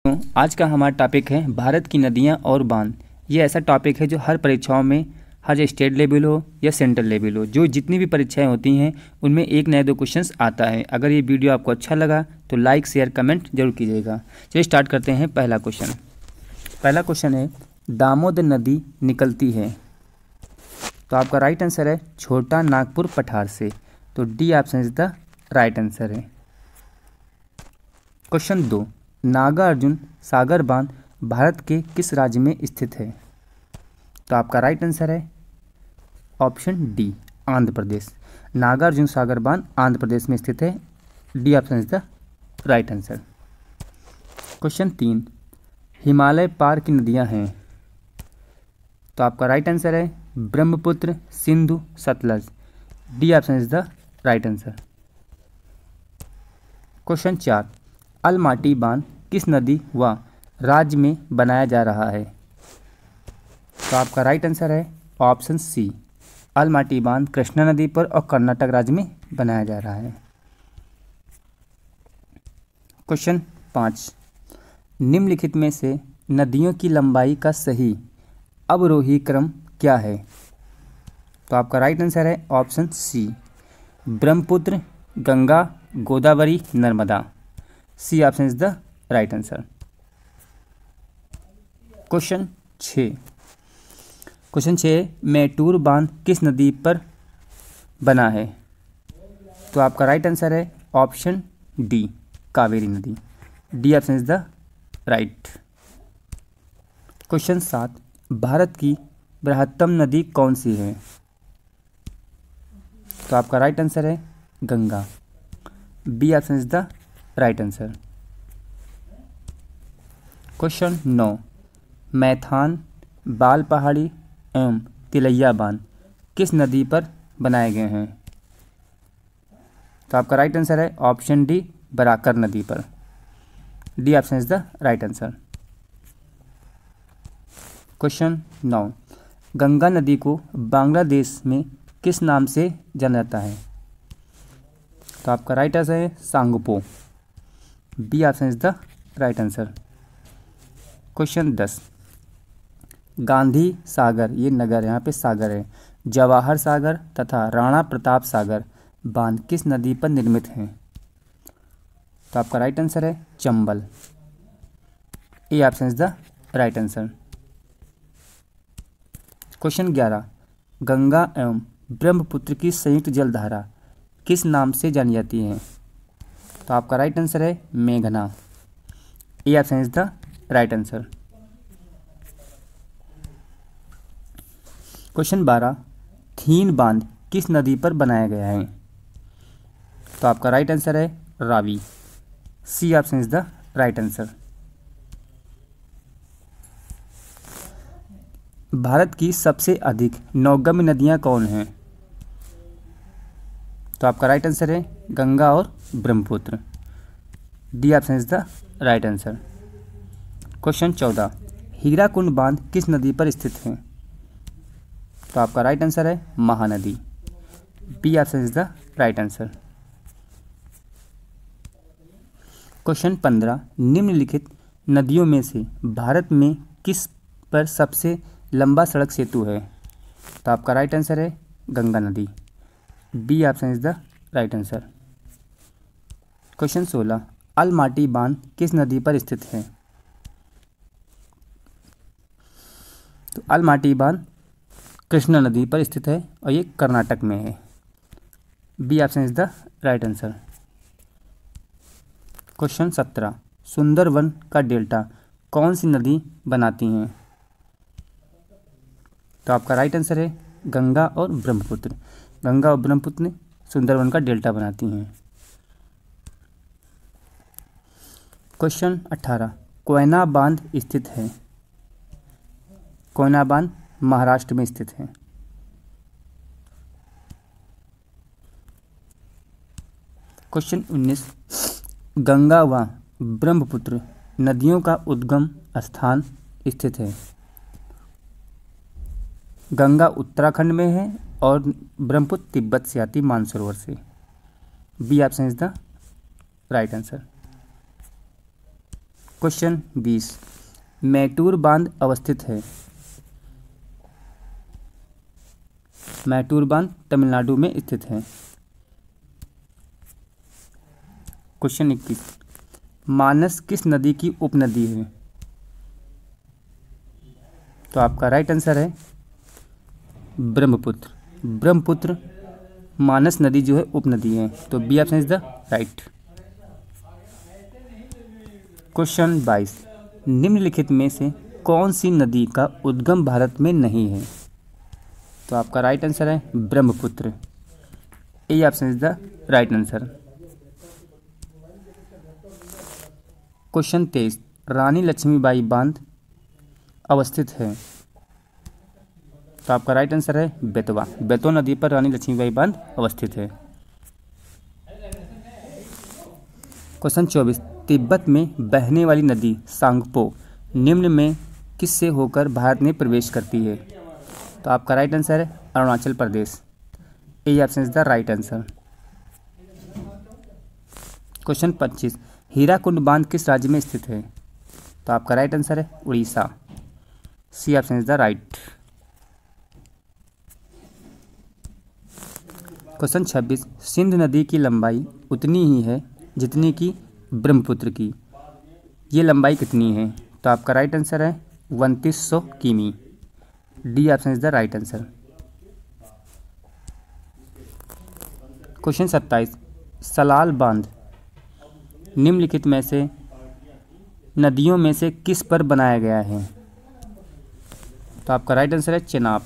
तो आज का हमारा टॉपिक है भारत की नदियाँ और बांध। ये ऐसा टॉपिक है जो हर परीक्षाओं में, हर स्टेट लेवल हो या सेंट्रल लेवल हो, जो जितनी भी परीक्षाएं होती हैं उनमें एक नया 2 क्वेश्चंस आता है। अगर ये वीडियो आपको अच्छा लगा तो लाइक शेयर कमेंट जरूर कीजिएगा। चलिए स्टार्ट करते हैं। पहला क्वेश्चन है दामोदर नदी निकलती है, तो आपका राइट आंसर है छोटा नागपुर पठार से। तो D option is the right answer है। क्वेश्चन 2, नागार्जुन सागर बांध भारत के किस राज्य में स्थित है? तो आपका राइट आंसर है ऑप्शन डी, आंध्र प्रदेश। नागार्जुन सागर बांध आंध्र प्रदेश में स्थित है। D option is the right answer. Question 3, Himalaya पार की नदियां हैं, तो आपका राइट आंसर है Brahmaputra, Sindhu, Sutlej. D option is the right answer. Question 4, Almatti बांध किस नदी व राज्य में बनाया जा रहा है? तो आपका राइट आंसर है ऑप्शन सी, अलमाटी बांध कृष्णा नदी पर और कर्नाटक राज्य में बनाया जा रहा है। क्वेश्चन 5, निम्नलिखित में से नदियों की लंबाई का सही अवरोही क्रम क्या है? तो आपका राइट आंसर है option C, Brahmaputra, Ganga, Godavari, Narmada. C option is the right answer. Question 6, Mettur बांध किस नदी पर बना है? तो आपका राइट आंसर है ऑप्शन डी, कावेरी नदी। D option is the right. Question 7, Bharat की बृहत्तम नदी कौन सी है? तो आपका राइट आंसर है Ganga. B option is the right answer. Question 9, Maithon, बाल पहाड़ी एवं तिलैया बांध किस नदी पर बनाए गए हैं? तो आपका राइट आंसर है ऑप्शन डी, बराकर नदी पर। D option is the right answer. Question 9, Ganga नदी को बांग्लादेश में किस नाम से जाना जाता है? तो आपका राइट आंसर है Tsangpo. B option is the right answer. Question 10, Gandhi Sagar, ये नगर यहाँ पे सागर है, जवाहर सागर तथा राणा प्रताप सागर बांध किस नदी पर निर्मित हैं? तो आपका राइट आंसर है चंबल। ए option is the right answer. Question 11, Ganga एवं ब्रह्मपुत्र की संयुक्त जलधारा किस नाम से जानी जाती है? तो आपका राइट आंसर है मेघना। ए option is the right answer. Question 12, थीन बांध किस नदी पर बनाया गया है? तो आपका राइट आंसर है Ravi. C option is the right answer. Bharat की सबसे अधिक नौगम्य नदियां कौन हैं? तो आपका राइट आंसर है गंगा और Brahmaputra. D option is the right answer. Question 14, Hirakud बांध किस नदी पर स्थित है? तो आपका राइट आंसर है Mahanadi. B option is the right answer. Question 15, निम्नलिखित नदियों में से भारत में किस पर सबसे लंबा सड़क सेतु है? तो आपका राइट आंसर है गंगा नदी। B option is the right answer. Question 16, Almatti बांध किस नदी पर स्थित है? तो अलमाटी बांध कृष्णा नदी पर स्थित है और ये कर्नाटक में है। B option is the right answer. Question 17, Sundarban का डेल्टा कौन सी नदी बनाती हैं? तो आपका राइट आंसर है गंगा और ब्रह्मपुत्र। गंगा और ब्रह्मपुत्र सुंदरवन का डेल्टा बनाती हैं। क्वेश्चन 18, कोयना बांध स्थित है? कोयना बांध महाराष्ट्र में स्थित है। क्वेश्चन 19, गंगा व ब्रह्मपुत्र नदियों का उद्गम स्थान स्थित है? गंगा उत्तराखंड में है और ब्रह्मपुत्र तिब्बत से आती मानसरोवर से। B option is the right answer. Question 20, Mettur बांध अवस्थित है। मैटूर बांध तमिलनाडु में स्थित है। क्वेश्चन 21, मानस किस नदी की उपनदी है? तो आपका राइट आंसर है ब्रह्मपुत्र। ब्रह्मपुत्र मानस नदी जो है उपनदी है, तो B option is the right. Question 22, निम्नलिखित में से कौन सी नदी का उद्गम भारत में नहीं है? तो आपका राइट आंसर है ब्रह्मपुत्र। ए option is the right answer. Question 23, रानी लक्ष्मीबाई बांध अवस्थित है। तो आपका राइट आंसर है बेतवा। बेतवा नदी पर रानी लक्ष्मीबाई बांध अवस्थित है। क्वेश्चन 24, तिब्बत में बहने वाली नदी सांगपो निम्न में किससे होकर भारत में प्रवेश करती है? तो आपका राइट आंसर है Arunachal Pradesh. A option is the right answer. Question 25, Hirakud बांध किस राज्य में स्थित है? तो आपका राइट आंसर है Orissa. C option is the right. Question 26, Sindh नदी की लंबाई उतनी ही है जितनी की ब्रह्मपुत्र की। ये लंबाई कितनी है? तो आपका राइट आंसर है 2900 किमी। D option is the right answer. Question 27, Salal बांध निम्नलिखित में से नदियों में से किस पर बनाया गया है? तो आपका राइट आंसर है चेनाब।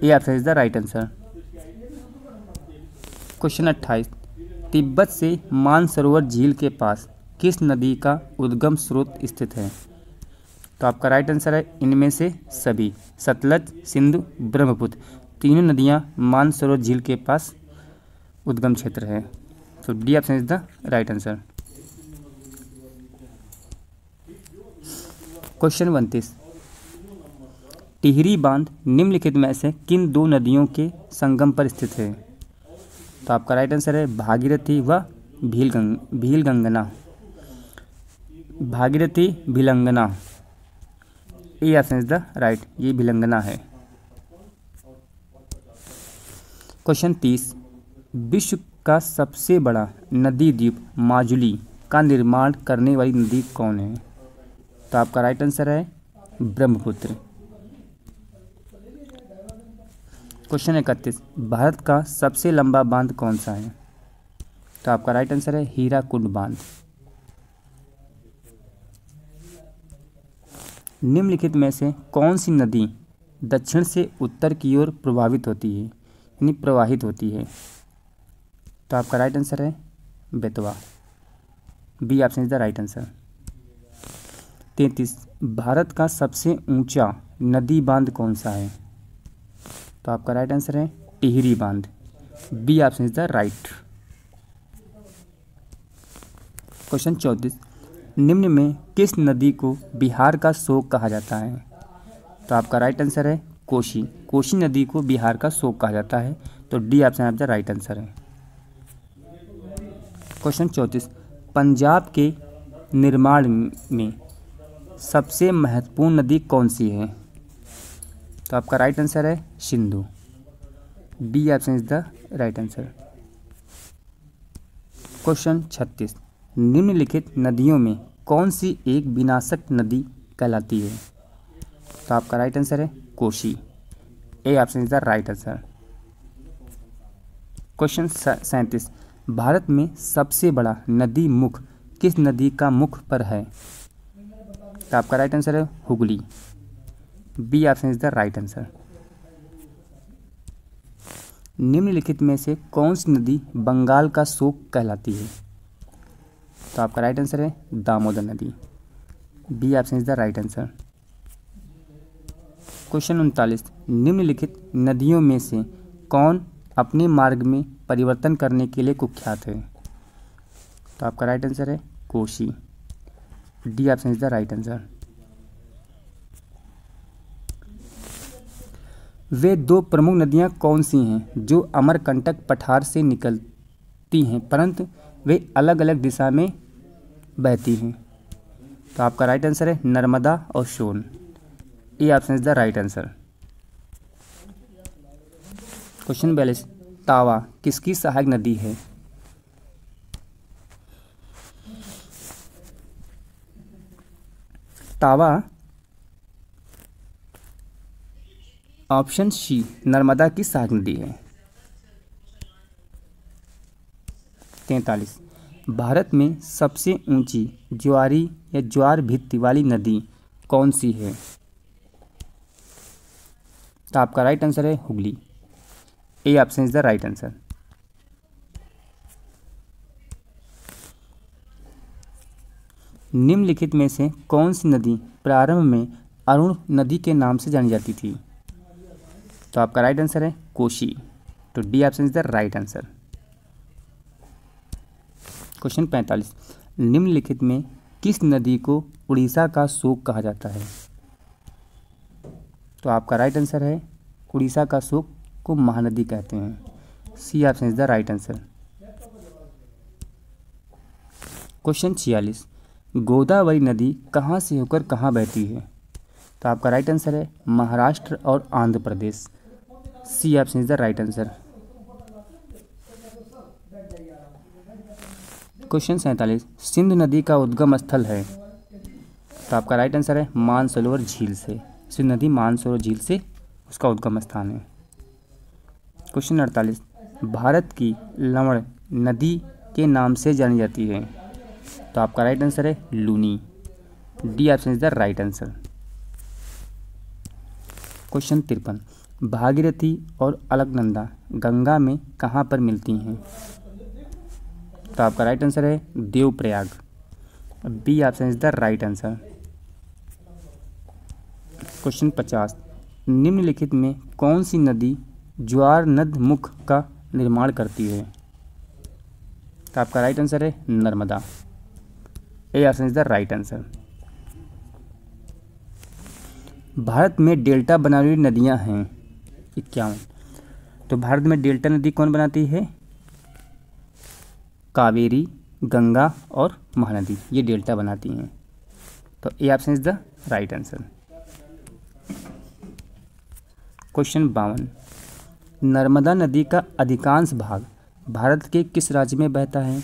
ए option is the right answer. Question 28, Tibet से मानसरोवर झील के पास किस नदी का उद्गम स्रोत स्थित है? तो आपका राइट आंसर है इनमें से सभी, सतलज, सिंधु, ब्रह्मपुत्र, तीनों नदियां मानसरोवर झील के पास उद्गम क्षेत्र है। तो D option is the right answer. Question 29, Tehri बांध निम्नलिखित में से किन दो नदियों के संगम पर स्थित है? तो आपका राइट आंसर है भागीरथी व Bhilangana. Bhagirathi Bhilangana. A option is the right, ये भीलंगना है। क्वेश्चन 30, विश्व का सबसे बड़ा नदी द्वीप माजुली का निर्माण करने वाली नदी कौन है? तो आपका राइट आंसर है ब्रह्मपुत्र। क्वेश्चन 31, भारत का सबसे लंबा बांध कौन सा है? तो आपका राइट आंसर है हीराकुंड बांध। निम्नलिखित में से कौन सी नदी दक्षिण से उत्तर की ओर प्रभावित होती है, यानी प्रवाहित होती है? तो आपका राइट आंसर है Betwa. B option is the right answer. 33, Bharat का सबसे ऊंचा नदी बांध कौन सा है? तो आपका राइट आंसर है टिहरी बांध। B option is the right. Question 34, निम्न में किस नदी को बिहार का शोक कहा जाता है? तो आपका राइट आंसर है कोसी। कोसी नदी को बिहार का शोक कहा जाता है, तो D option of the right answer है। क्वेश्चन 34, पंजाब के निर्माण में सबसे महत्वपूर्ण नदी कौन सी है? तो आपका राइट आंसर है Sindhu. B option is the right answer. Question 36, निम्नलिखित नदियों में कौन सी एक विनाशक नदी कहलाती है? तो आपका राइट आंसर है कोसी। ए option is the right answer. Question 37, Bharat में सबसे बड़ा नदी मुख किस नदी का मुख पर है? तो आपका राइट आंसर है Hooghly. B option is the right answer. निम्नलिखित में से कौन सी नदी बंगाल का शोक कहलाती है? तो आपका राइट आंसर है दामोदर नदी। B option is the right answer. Question 39, निम्नलिखित नदियों में से कौन अपने मार्ग में परिवर्तन करने के लिए कुख्यात है? तो आपका राइट आंसर है Kosi. D option is the right answer. वे दो प्रमुख नदियां कौन सी हैं जो अमरकंटक पठार से निकलती हैं परंतु वे अलग अलग दिशा में बहती हैं? तो आपका राइट आंसर है नर्मदा और Son. A option is the right answer. Question 42, Tawa किसकी सहायक नदी है? तावा ऑप्शन सी नर्मदा की सहायक नदी है। 43, भारत में सबसे ऊंची ज्वारी या ज्वार भित्ति वाली नदी कौन सी है? तो आपका राइट आंसर है हुगली। ए option is the right answer. निम्नलिखित में से कौन सी नदी प्रारंभ में अरुण नदी के नाम से जानी जाती थी? तो आपका राइट आंसर है कोशी। तो D option is the right answer. Question 45, निम्नलिखित में किस नदी को उड़ीसा का शोक कहा जाता है? तो आपका राइट आंसर है उड़ीसा का शोक को महानदी कहते हैं। C option is the right answer. Question 46, Godavari नदी कहाँ से होकर कहाँ बहती है? तो आपका राइट आंसर है महाराष्ट्र और Andhra Pradesh. C option is the right answer. Question 47, Sindhu नदी का उद्गम स्थल है? तो आपका राइट आंसर है मानसरोवर झील से। सिंधु नदी मानसरोवर झील से उसका उद्गम स्थान है। क्वेश्चन 48, भारत की लवण नदी के नाम से जानी जाती है? तो आपका राइट आंसर है Luni. D option is the right answer. Question 53, Bhagirathi और अलकनंदा गंगा में कहाँ पर मिलती हैं? तो आपका राइट आंसर है Devprayag. B option is the right answer. Question 50, निम्नलिखित में कौन सी नदी ज्वार नद मुख का निर्माण करती है? तो आपका राइट आंसर है नर्मदा। ए option is the right answer. Bharat में डेल्टा बनाने वाली नदियां हैं 51। तो भारत में डेल्टा नदी कौन बनाती है? कावेरी, गंगा और महानदी, ये डेल्टा बनाती हैं। तो ए option is the right answer. Question 52, Narmada नदी का अधिकांश भाग भारत के किस राज्य में बहता है?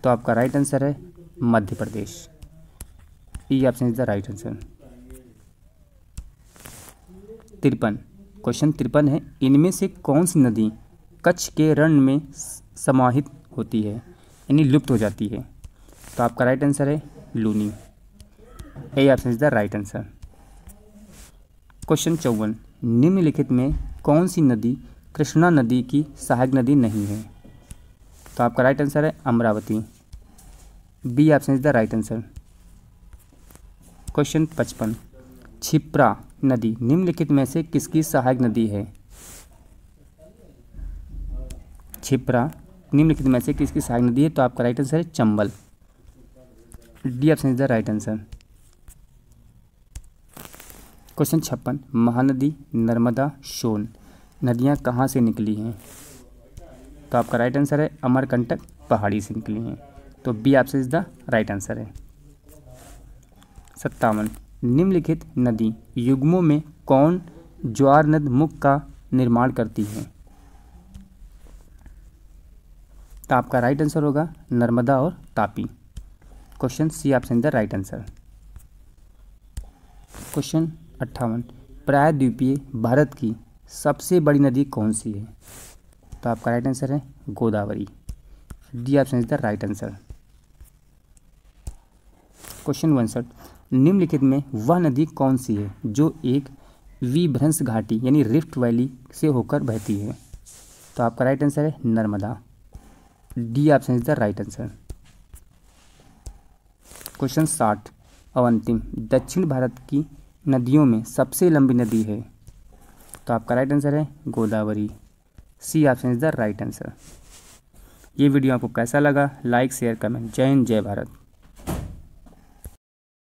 तो आपका राइट आंसर है Madhya Pradesh. E option is the right answer. 53, question 53 है, इनमें से कौन सी नदी कच्छ के रण में समाहित होती है यानी लुप्त हो जाती है? तो आपका राइट आंसर है Luni. A option is the right answer. Question 54, निम्नलिखित में कौन सी नदी कृष्णा नदी की सहायक नदी नहीं है? तो आपका राइट आंसर है Amravati. B option is the right answer. Question 55, Kshipra नदी निम्नलिखित में से किसकी सहायक नदी है? क्षिप्रा निम्नलिखित में से किसकी सहायक नदी है? तो आपका राइट आंसर है Chambal. D option is the right answer. Question 56, Mahanadi, Narmada, Son नदियां कहाँ से निकली हैं? तो आपका राइट आंसर है अमरकंटक पहाड़ी से निकली हैं। तो B option is the right answer है। 57, निम्नलिखित नदी युग्मों में कौन ज्वार नद मुख का निर्माण करती है? तो आपका राइट आंसर होगा नर्मदा और Tapi. Question C option the right answer. Question 58, प्रायद्वीपीय भारत की सबसे बड़ी नदी कौन सी है? तो आपका राइट आंसर है Godavari. D option is the right answer. Question 59, निम्नलिखित में वह नदी कौन सी है जो एक विभ्रंश घाटी यानी रिफ्ट वैली से होकर बहती है? तो आपका राइट आंसर है Narmada. D option is the right answer. Question 60 और अंतिम, दक्षिण भारत की नदियों में सबसे लंबी नदी है? तो आपका राइट आंसर है Godavari. C option is the right answer. ये वीडियो आपको कैसा लगा? Like share comment. जय हिंद, जय भारत।